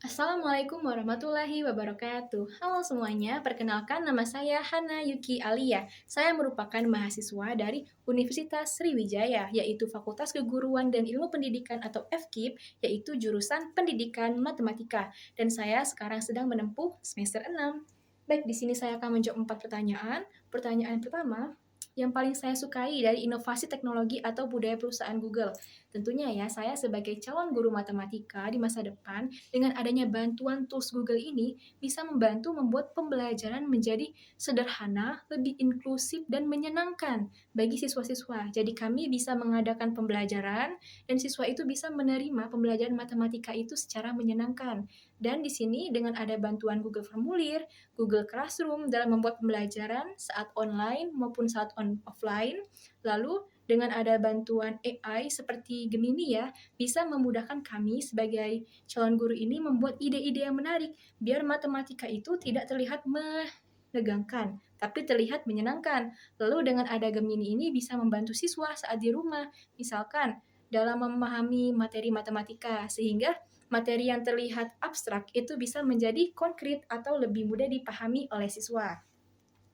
Assalamualaikum warahmatullahi wabarakatuh. Halo semuanya, perkenalkan nama saya Hana Yuki Alia. Saya merupakan mahasiswa dari Universitas Sriwijaya, yaitu Fakultas Keguruan dan Ilmu Pendidikan atau FKIP, yaitu jurusan Pendidikan Matematika. Dan saya sekarang sedang menempuh semester 6. Baik, di sini saya akan menjawab 4 pertanyaan. Pertanyaan pertama, yang paling saya sukai dari inovasi teknologi atau budaya perusahaan Google. Tentunya ya, saya sebagai calon guru matematika di masa depan, dengan adanya bantuan tools Google ini, bisa membantu membuat pembelajaran menjadi sederhana, lebih inklusif, dan menyenangkan bagi siswa-siswa. Jadi kami bisa mengadakan pembelajaran, dan siswa itu bisa menerima pembelajaran matematika itu secara menyenangkan. Dan di sini dengan ada bantuan Google Formulir, Google Classroom dalam membuat pembelajaran saat online maupun saat offline, lalu dengan ada bantuan AI seperti Gemini ya, bisa memudahkan kami sebagai calon guru ini membuat ide-ide yang menarik, biar matematika itu tidak terlihat menegangkan, tapi terlihat menyenangkan. Lalu dengan ada Gemini ini bisa membantu siswa saat di rumah, misalkan dalam memahami materi matematika, sehingga materi yang terlihat abstrak itu bisa menjadi konkret atau lebih mudah dipahami oleh siswa.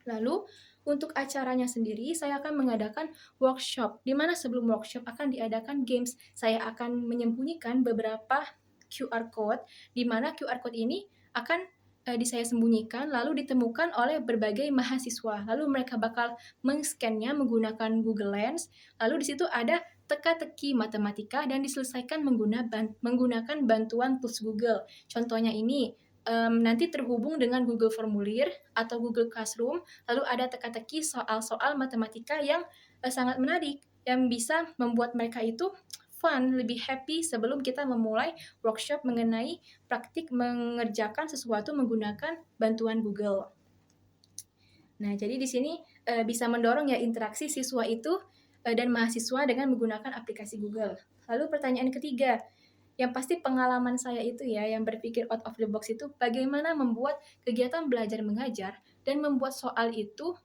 Lalu, untuk acaranya sendiri, saya akan mengadakan workshop, di mana sebelum workshop akan diadakan games. Saya akan menyembunyikan beberapa QR code, di mana QR code ini akan saya sembunyikan, lalu ditemukan oleh berbagai mahasiswa. Lalu mereka bakal meng-scan-nya menggunakan Google Lens, lalu di situ ada teka-teki matematika dan diselesaikan menggunakan bantuan tools Google. Contohnya ini, nanti terhubung dengan Google Formulir atau Google Classroom, lalu ada teka-teki soal-soal matematika yang sangat menarik, yang bisa membuat mereka itu fun, lebih happy sebelum kita memulai workshop mengenai praktik mengerjakan sesuatu menggunakan bantuan Google. Nah, jadi di sini bisa mendorong ya interaksi siswa itu dan mahasiswa dengan menggunakan aplikasi Google. Lalu pertanyaan ketiga, yang pasti pengalaman saya itu ya, yang berpikir out of the box itu bagaimana membuat kegiatan belajar mengajar dan membuat soal itu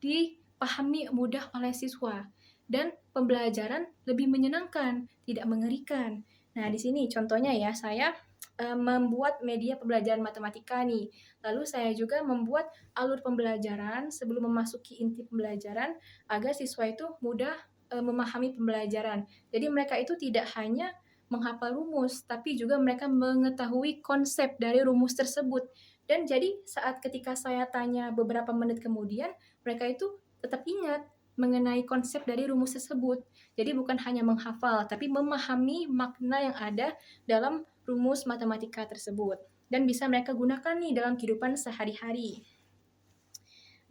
dipahami mudah oleh siswa dan pembelajaran lebih menyenangkan, tidak mengerikan. Nah, di sini contohnya ya, saya membuat media pembelajaran matematika nih. Lalu saya juga membuat alur pembelajaran sebelum memasuki inti pembelajaran agar siswa itu mudah memahami pembelajaran. Jadi mereka itu tidak hanya menghafal rumus, tapi juga mereka mengetahui konsep dari rumus tersebut. Dan jadi saat ketika saya tanya beberapa menit kemudian, mereka itu tetap ingat mengenai konsep dari rumus tersebut. Jadi bukan hanya menghafal, tapi memahami makna yang ada dalam rumus matematika tersebut. Dan bisa mereka gunakan nih dalam kehidupan sehari-hari.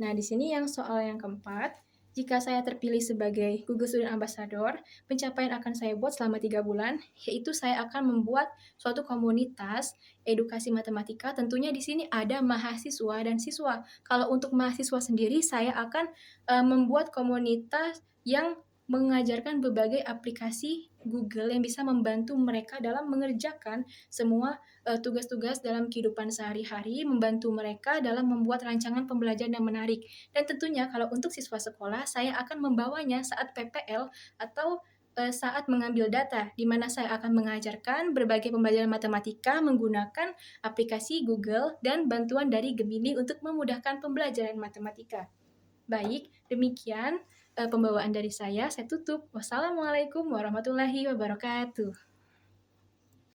Nah, di sini yang soal yang keempat, jika saya terpilih sebagai Google Student Ambassador, pencapaian akan saya buat selama 3 bulan, yaitu saya akan membuat suatu komunitas edukasi matematika. Tentunya di sini ada mahasiswa dan siswa. Kalau untuk mahasiswa sendiri, saya akan membuat komunitas yang mengajarkan berbagai aplikasi Google yang bisa membantu mereka dalam mengerjakan semua tugas-tugas dalam kehidupan sehari-hari, membantu mereka dalam membuat rancangan pembelajaran yang menarik. Dan tentunya kalau untuk siswa sekolah, saya akan membawanya saat PPL atau saat mengambil data, di mana saya akan mengajarkan berbagai pembelajaran matematika menggunakan aplikasi Google dan bantuan dari Gemini untuk memudahkan pembelajaran matematika. Baik, demikian pembawaan dari saya tutup. Wassalamualaikum warahmatullahi wabarakatuh.